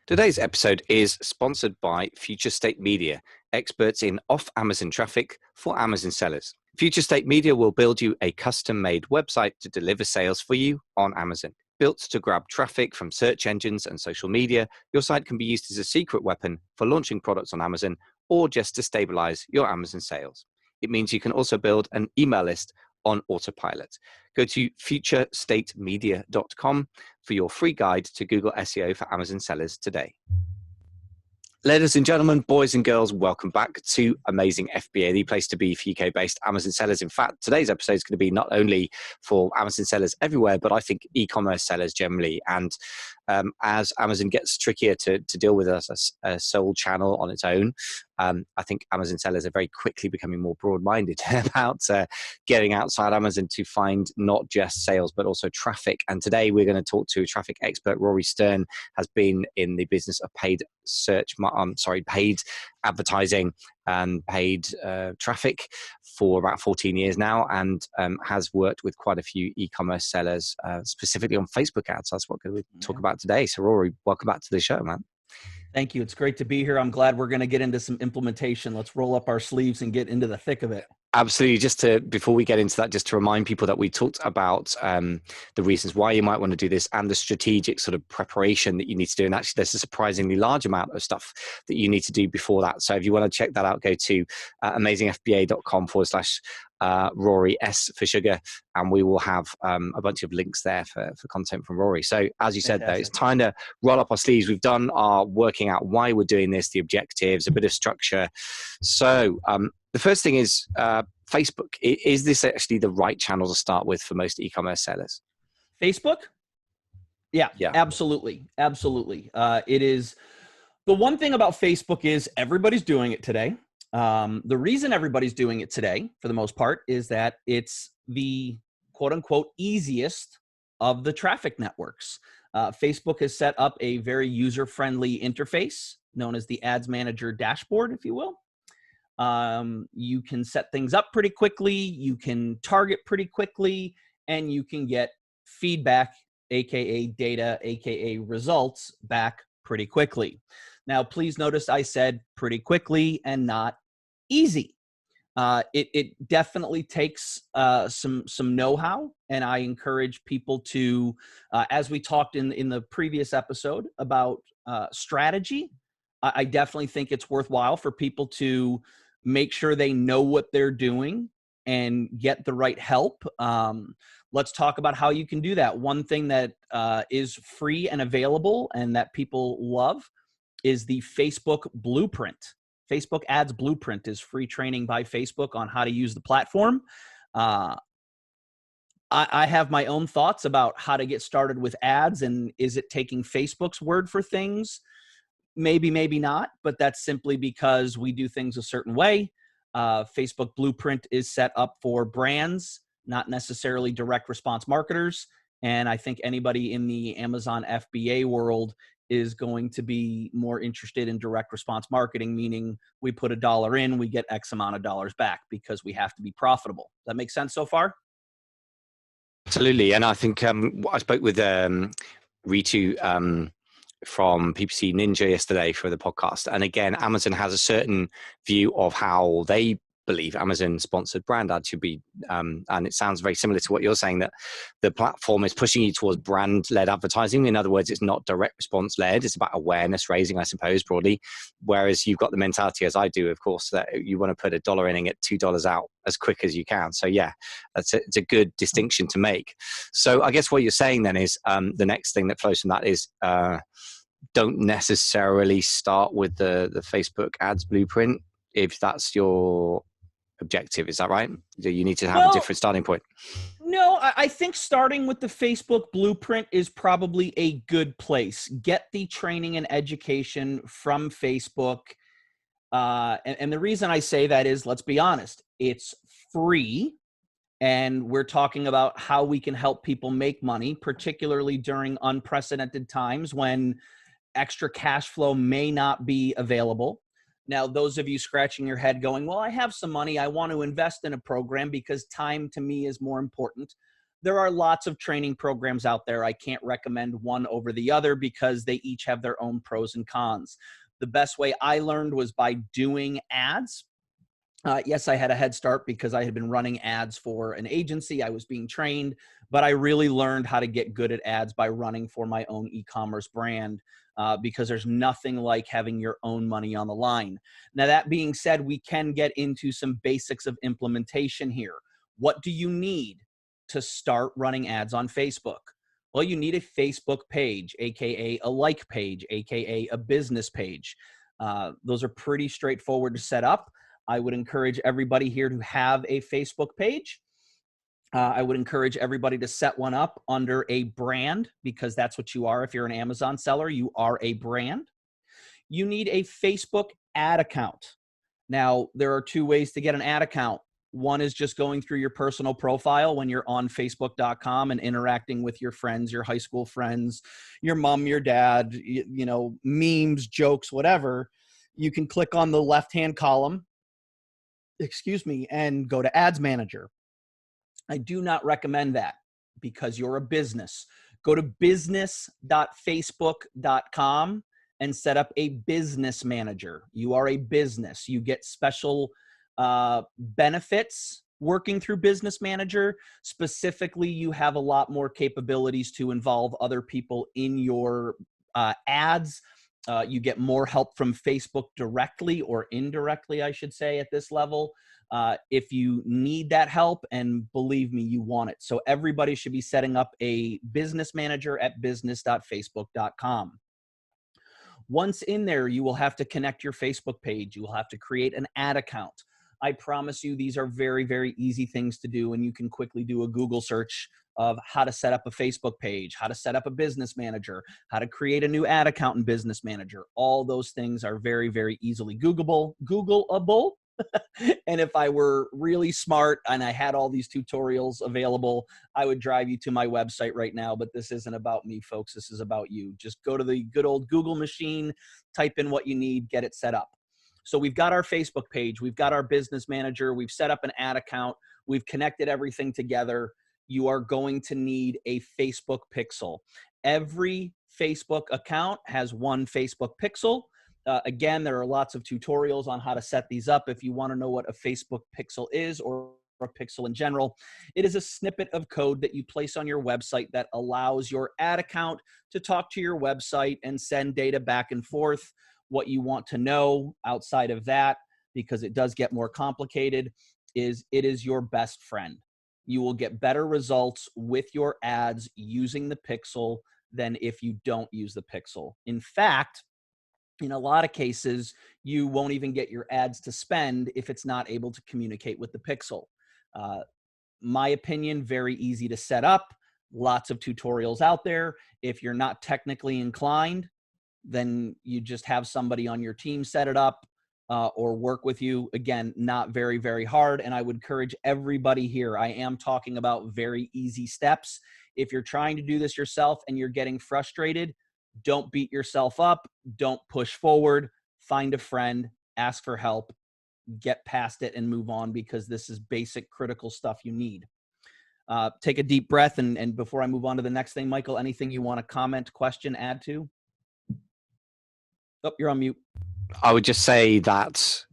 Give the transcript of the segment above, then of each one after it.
Today's episode is sponsored by Future State Media, experts in off-Amazon traffic for Amazon sellers. Future State Media will build you a custom-made website to deliver sales for you on Amazon. Built to grab traffic from search engines and social media, your site can be used as a secret weapon for launching products on Amazon or just to stabilize your Amazon sales. It means you can also build an email list on autopilot. Go to futurestatemedia.com for your free guide to Google SEO for Amazon sellers today. Ladies and gentlemen, boys and girls, welcome back to Amazing FBA, the place to be for UK-based Amazon sellers. In fact, today's episode is going to be not only for Amazon sellers everywhere, but I think e-commerce sellers generally. And as Amazon gets trickier to deal with as a sole channel on its own, I think Amazon sellers are very quickly becoming more broad-minded about getting outside Amazon to find not just sales, but also traffic. And today we're going to talk to a traffic expert. Rory Stern has been in the business of paid advertising and paid traffic for about 14 years now, and has worked with quite a few e-commerce sellers, specifically on Facebook ads. That's what we're going to talk about today. So Rory, welcome back to the show, man. Thank you. It's great to be here. I'm glad we're going to get into some implementation. Let's roll up our sleeves and get into the thick of it. Absolutely. Before we get into that, just to remind people that we talked about the reasons why you might want to do this and the strategic sort of preparation that you need to do. And actually, there's a surprisingly large amount of stuff that you need to do before that. So if you want to check that out, go to amazingfba.com/Rory S for sugar, and we will have a bunch of links there for content from Rory. So as you said, though, it's time to roll up our sleeves. We've done our working out why we're doing this, the objectives, a bit of structure. So the first thing is Facebook. Is this actually the right channel to start with for most e-commerce sellers? Facebook? Yeah, absolutely. Absolutely. It is. The one thing about Facebook is everybody's doing it today. The reason everybody's doing it today, for the most part, is that it's the quote unquote easiest of the traffic networks. Facebook has set up a very user-friendly interface known as the Ads Manager dashboard, if you will. You can set things up pretty quickly, you can target pretty quickly, and you can get feedback, aka data, aka results, back pretty quickly. Now, please notice I said pretty quickly and not easy. It definitely takes some know-how, and I encourage people to, as we talked in the previous episode about strategy, I definitely think it's worthwhile for people to make sure they know what they're doing and get the right help. Let's talk about how you can do that. One thing that is free and available and that people love is the Facebook Blueprint. Facebook Ads Blueprint is free training by Facebook on how to use the platform. I have my own thoughts about how to get started with ads, and is it taking Facebook's word for things? Maybe, maybe not, but that's simply because we do things a certain way. Facebook Blueprint is set up for brands, not necessarily direct response marketers. And I think anybody in the Amazon FBA world is going to be more interested in direct response marketing, meaning we put $1 in, we get X amount of dollars back because we have to be profitable. Does that make sense so far? Absolutely. And I think I spoke with Ritu from PPC Ninja yesterday for the podcast. And again, Amazon has a certain view of how they believe Amazon sponsored brand ad should be. And it sounds very similar to what you're saying, that the platform is pushing you towards brand-led advertising. In other words, it's not direct response-led. It's about awareness raising, I suppose, broadly. Whereas you've got the mentality, as I do, of course, that you want to put $1 in and get $2 out as quick as you can. So yeah, it's a good distinction to make. So I guess what you're saying then is the next thing that flows from that is don't necessarily start with the Facebook ads blueprint if that's your objective. Is that right? You need to have a different starting point. No, I think starting with the Facebook Blueprint is probably a good place. Get the training and education from Facebook. And the reason I say that is, let's be honest, it's free. And we're talking about how we can help people make money, particularly during unprecedented times when extra cash flow may not be available. Now, those of you scratching your head going, well, I have some money. I want to invest in a program because time to me is more important. There are lots of training programs out there. I can't recommend one over the other because they each have their own pros and cons. The best way I learned was by doing ads. Yes, I had a head start because I had been running ads for an agency. I was being trained, but I really learned how to get good at ads by running for my own e-commerce brand, because there's nothing like having your own money on the line. Now, that being said, we can get into some basics of implementation here. What do you need to start running ads on Facebook? Well, you need a Facebook page, aka a like page, aka a business page. Those are pretty straightforward to set up. I would encourage everybody here to have a Facebook page. I would encourage everybody to set one up under a brand, because that's what you are. If you're an Amazon seller, you are a brand. You need a Facebook ad account. Now, there are two ways to get an ad account. One is just going through your personal profile when you're on Facebook.com and interacting with your friends, your high school friends, your mom, your dad, you know, memes, jokes, whatever. You can click on the left-hand column, and go to Ads Manager. I do not recommend that because you're a business. Go to business.facebook.com and set up a business manager. You are a business. You get special benefits working through Business Manager. Specifically, you have a lot more capabilities to involve other people in your ads. You get more help from Facebook directly, or indirectly, I should say, at this level, if you need that help, and believe me, you want it. So everybody should be setting up a business manager at business.facebook.com. Once in there, you will have to connect your Facebook page. You will have to create an ad account. I promise you, these are very, very easy things to do, and you can quickly do a Google search of how to set up a Facebook page, how to set up a business manager, how to create a new ad account in Business Manager. All those things are very, very easily Googleable. And if I were really smart and I had all these tutorials available, I would drive you to my website right now. But this isn't about me, folks. This is about you. Just go to the good old Google machine, type in what you need, get it set up. So we've got our Facebook page. We've got our business manager. We've set up an ad account. We've connected everything together. You are going to need a Facebook pixel. Every Facebook account has one Facebook pixel. Again, there are lots of tutorials on how to set these up. If you want to know what a Facebook pixel is, or a pixel in general, it is a snippet of code that you place on your website that allows your ad account to talk to your website and send data back and forth. What you want to know outside of that, because it does get more complicated, is it is your best friend. You will get better results with your ads using the pixel than if you don't use the pixel. In fact, in a lot of cases, you won't even get your ads to spend if it's not able to communicate with the pixel. My opinion, very easy to set up. Lots of tutorials out there. If you're not technically inclined, then you just have somebody on your team set it up or work with you. Again, not very, very hard. And I would encourage everybody here. I am talking about very easy steps. If you're trying to do this yourself and you're getting frustrated, don't beat yourself up. Don't push forward. Find a friend, ask for help, get past it and move on, because this is basic critical stuff you need. Take a deep breath. And before I move on to the next thing, Michael, anything you want to comment, question, add to? Oh, you're on mute. I would just say that,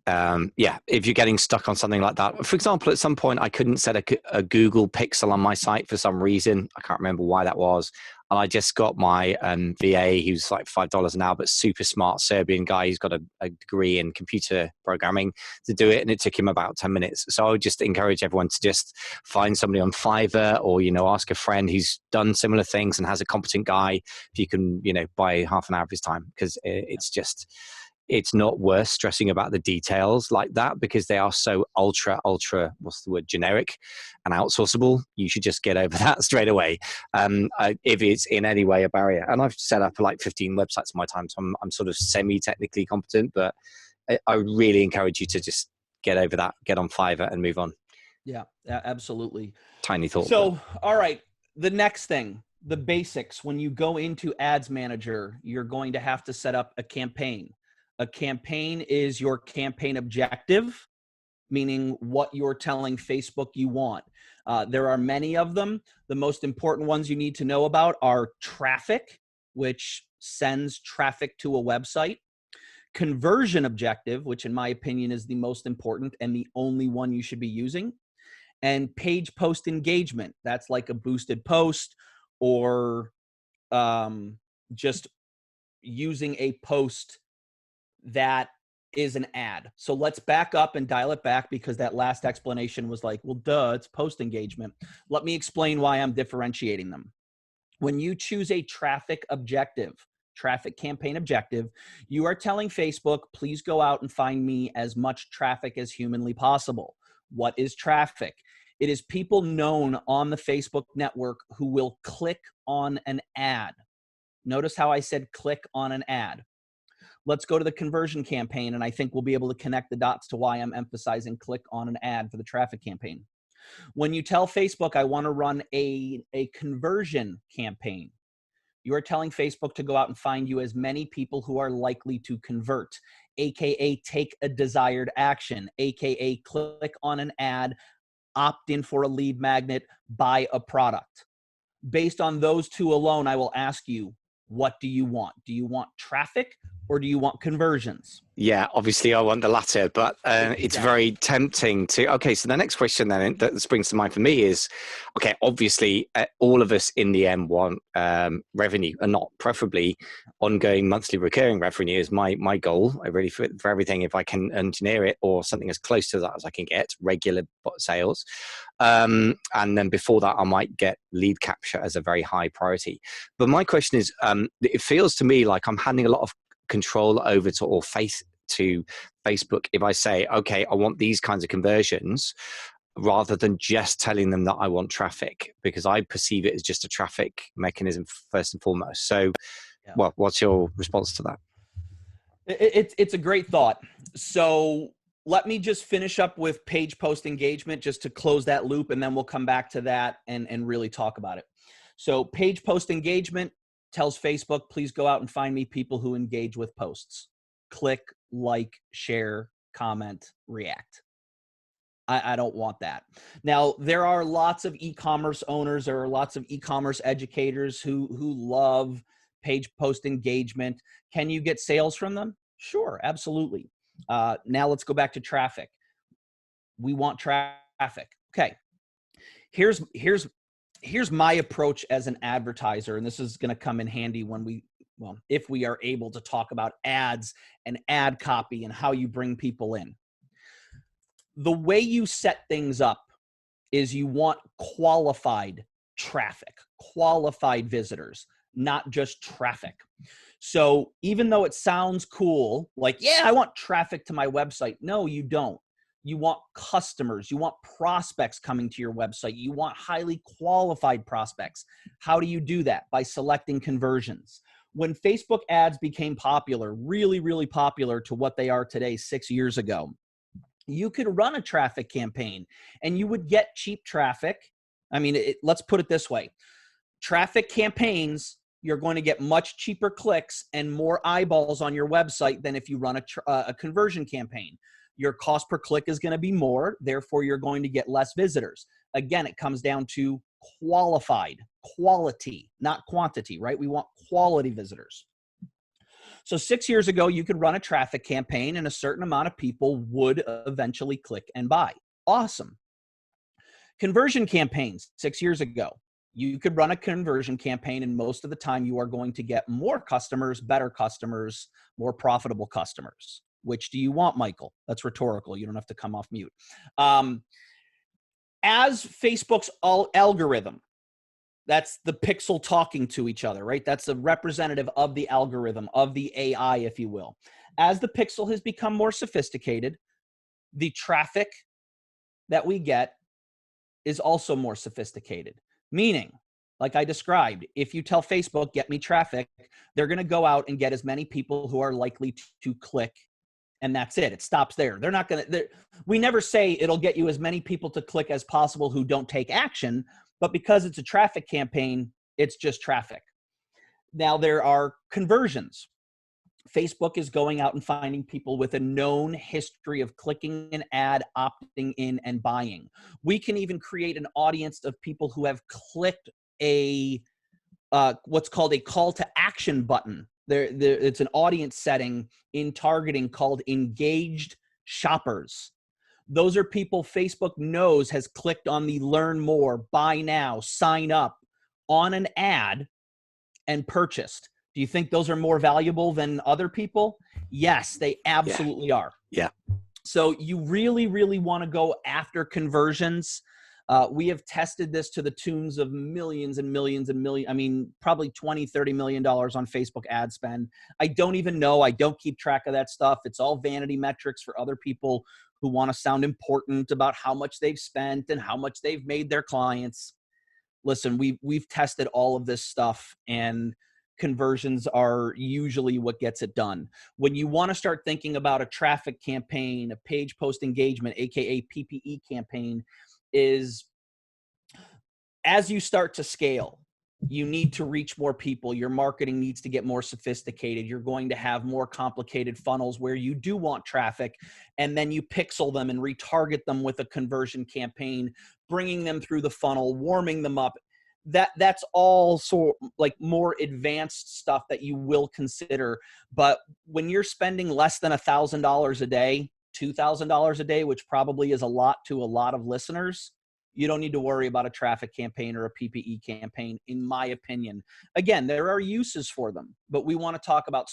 if you're getting stuck on something like that, for example, at some point I couldn't set a Google pixel on my site for some reason. I can't remember why that was. And I just got my VA, who's like $5 an hour, but super smart Serbian guy. He's got a degree in computer programming to do it. And it took him about 10 minutes. So I would just encourage everyone to just find somebody on Fiverr, or, ask a friend who's done similar things and has a competent guy. If you can, buy half an hour of his time, because it's not worth stressing about the details like that, because they are so ultra, generic and outsourceable. You should just get over that straight away. If it's in any way a barrier. And I've set up like 15 websites in my time, so I'm sort of semi-technically competent, but I really encourage you to just get over that, get on Fiverr and move on. Yeah, absolutely. Tiny thought. So, all right, the next thing, the basics. When you go into Ads Manager, you're going to have to set up a campaign. A campaign is your campaign objective, meaning what you're telling Facebook you want. There are many of them. The most important ones you need to know about are traffic, which sends traffic to a website. Conversion objective, which in my opinion is the most important and the only one you should be using. And page post engagement. That's like a boosted post or just using a post that is an ad. So let's back up and dial it back, because that last explanation was like, well, duh, it's post engagement. Let me explain why I'm differentiating them. When you choose a traffic campaign objective, you are telling Facebook, please go out and find me as much traffic as humanly possible. What is traffic? It is people known on the Facebook network who will click on an ad. Notice how I said click on an ad. Let's go to the conversion campaign, and I think we'll be able to connect the dots to why I'm emphasizing click on an ad for the traffic campaign. When you tell Facebook, I want to run a conversion campaign, you are telling Facebook to go out and find you as many people who are likely to convert, AKA take a desired action, AKA click on an ad, opt in for a lead magnet, buy a product. Based on those two alone, I will ask you, what do you want? Do you want traffic or do you want conversions? Yeah, obviously I want the latter, but it's very tempting to. Okay, so the next question then that springs to mind for me is, okay, obviously all of us in the end want revenue, and not preferably ongoing monthly recurring revenue is my goal. I really, for everything, if I can engineer it or something as close to that as I can get, regular sales. And then before that, I might get lead capture as a very high priority. But my question is, it feels to me like I'm handing a lot of control over to Facebook if I say, okay, I want these kinds of conversions, rather than just telling them that I want traffic, because I perceive it as just a traffic mechanism first and foremost. So, yeah. Well, what's your response to that? It's a great thought. So let me just finish up with page post engagement just to close that loop, and then we'll come back to that and really talk about it. So page post engagement tells Facebook, please go out and find me people who engage with posts. Click, like, share, comment, react. I don't want that. Now, there are lots of e-commerce owners, there are lots of e-commerce educators who love page post engagement. Can you get sales from them? Sure, absolutely. Now let's go back to traffic. We want traffic. Okay. Here's my approach as an advertiser, and this is going to come in handy when if we are able to talk about ads and ad copy and how you bring people in. The way you set things up is you want qualified traffic, qualified visitors, not just traffic. So even though it sounds cool, like, yeah, I want traffic to my website. No, you don't. You want customers. You want prospects coming to your website. You want highly qualified prospects. How do you do that? By selecting conversions. When Facebook ads became popular, really, really popular to what they are today 6 years ago, you could run a traffic campaign and you would get cheap traffic. I mean, let's put it this way. Traffic campaigns, you're going to get much cheaper clicks and more eyeballs on your website than if you run a conversion campaign. Your cost per click is going to be more, therefore you're going to get less visitors. Again, it comes down to quality, not quantity, right? We want quality visitors. So 6 years ago, you could run a traffic campaign and a certain amount of people would eventually click and buy. Awesome. Conversion campaigns 6 years ago, you could run a conversion campaign and most of the time you are going to get more customers, better customers, more profitable customers. Which do you want, Michael? That's rhetorical. You don't have to come off mute. As Facebook's algorithm, that's the pixel talking to each other, right? That's a representative of the algorithm, of the AI, if you will. As the pixel has become more sophisticated, the traffic that we get is also more sophisticated. Meaning, like I described, if you tell Facebook, get me traffic, they're going to go out and get as many people who are likely to click. And that's it. It stops there. They're not going to, we never say it'll get you as many people to click as possible who don't take action, but because it's a traffic campaign, it's just traffic. Now there are conversions. Facebook is going out and finding people with a known history of clicking an ad, opting in, and buying. We can even create an audience of people who have clicked a what's called a call to action button. It's an audience setting in targeting called engaged shoppers. Those are people Facebook knows has clicked on the learn more, buy now, sign up on an ad and purchased. Do you think those are more valuable than other people? Yes, they absolutely are. Yeah. So you really, really want to go after conversions. We have tested this to the tunes of millions and millions and millions. I mean, probably $20, $30 million on Facebook ad spend. I don't even know. I don't keep track of that stuff. It's all vanity metrics for other people who want to sound important about how much they've spent and how much they've made their clients. Listen, we've tested all of this stuff, and conversions are usually what gets it done. When you want to start thinking about a traffic campaign, a page post engagement, aka PPE campaign, is as you start to scale, you need to reach more people. Your marketing needs to get more sophisticated. You're going to have more complicated funnels where you do want traffic, and then you pixel them and retarget them with a conversion campaign, bringing them through the funnel, warming them up. That's all sort like more advanced stuff that you will consider. But when you're spending less than $1,000 a day, $2,000 a day, which probably is a lot to a lot of listeners, you don't need to worry about a traffic campaign or a PPE campaign, in my opinion. Again, there are uses for them, but we want to talk about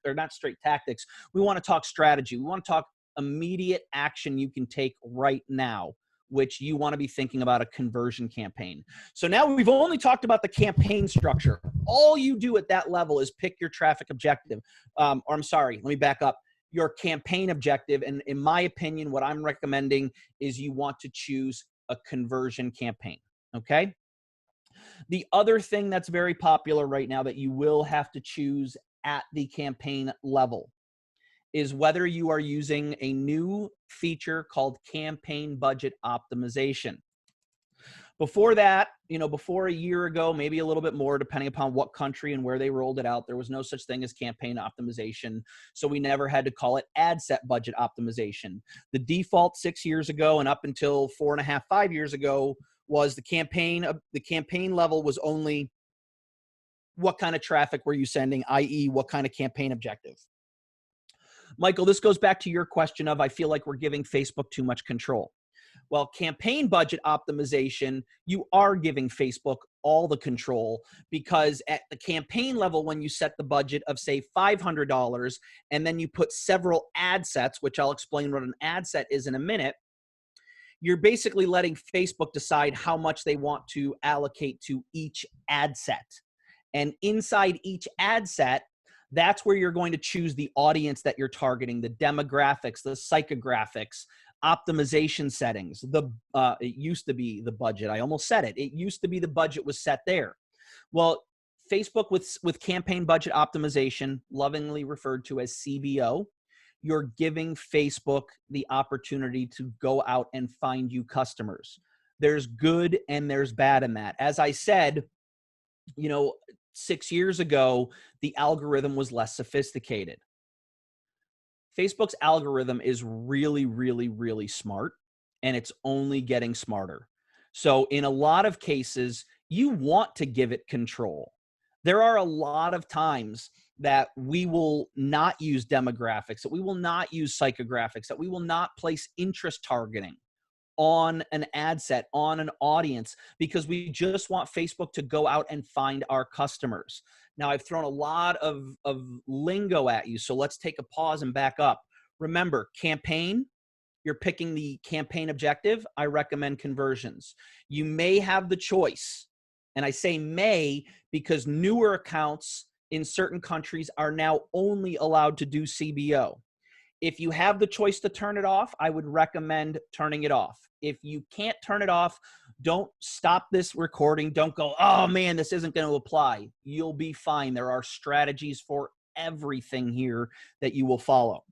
not straight tactics. We want to talk strategy. We want to talk immediate action you can take right now, which you want to be thinking about a conversion campaign. So now we've only talked about the campaign structure. All you do at that level is pick your traffic objective. Let me back up. Your campaign objective. And in my opinion, what I'm recommending is you want to choose a conversion campaign. Okay. The other thing that's very popular right now that you will have to choose at the campaign level is whether you are using a new feature called campaign budget optimization. Before that, before a year ago, maybe a little bit more, depending upon what country and where they rolled it out, there was no such thing as campaign optimization. So we never had to call it ad set budget optimization. The default 6 years ago and up until 4.5, 5 years ago was the campaign level was only what kind of traffic were you sending, i.e. what kind of campaign objective. Michael, this goes back to your question of, I feel like we're giving Facebook too much control. Well, campaign budget optimization, you are giving Facebook all the control, because at the campaign level, when you set the budget of, say, $500, and then you put several ad sets, which I'll explain what an ad set is in a minute, you're basically letting Facebook decide how much they want to allocate to each ad set. And inside each ad set, that's where you're going to choose the audience that you're targeting, the demographics, the psychographics, optimization settings. It used to be the budget. I almost said it. It used to be the budget was set there. Well, Facebook with campaign budget optimization, lovingly referred to as CBO, you're giving Facebook the opportunity to go out and find you customers. There's good and there's bad in that. As I said, 6 years ago, the algorithm was less sophisticated. Facebook's algorithm is really, really, really smart, and it's only getting smarter. So in a lot of cases, you want to give it control. There are a lot of times that we will not use demographics, that we will not use psychographics, that we will not place interest targeting on an ad set, on an audience, because we just want Facebook to go out and find our customers. Now, I've thrown a lot of lingo at you, so let's take a pause and back up. Remember, campaign, you're picking the campaign objective. I recommend conversions. You may have the choice, and I say may because newer accounts in certain countries are now only allowed to do CBO. If you have the choice to turn it off, I would recommend turning it off. If you can't turn it off, don't stop this recording. Don't go, oh man, this isn't going to apply. You'll be fine. There are strategies for everything here that you will follow.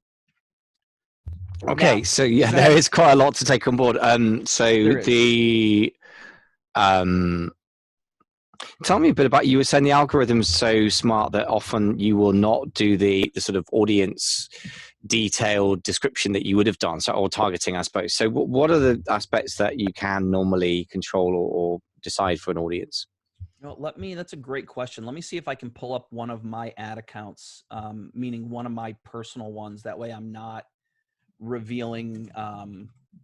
Okay, now, so yeah, there is quite a lot to take on board. Tell me a bit about, you were saying the algorithm's so smart that often you will not do the sort of audience detailed description that you would have done, so, or targeting, I suppose. So what are the aspects that you can normally control or decide for an audience? That's a great question. Let me see if I can pull up one of my ad accounts, meaning one of my personal ones. That way I'm not revealing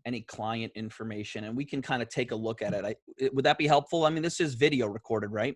any client information, and we can kind of take a look at it. Would that be helpful? I mean, this is video recorded, right?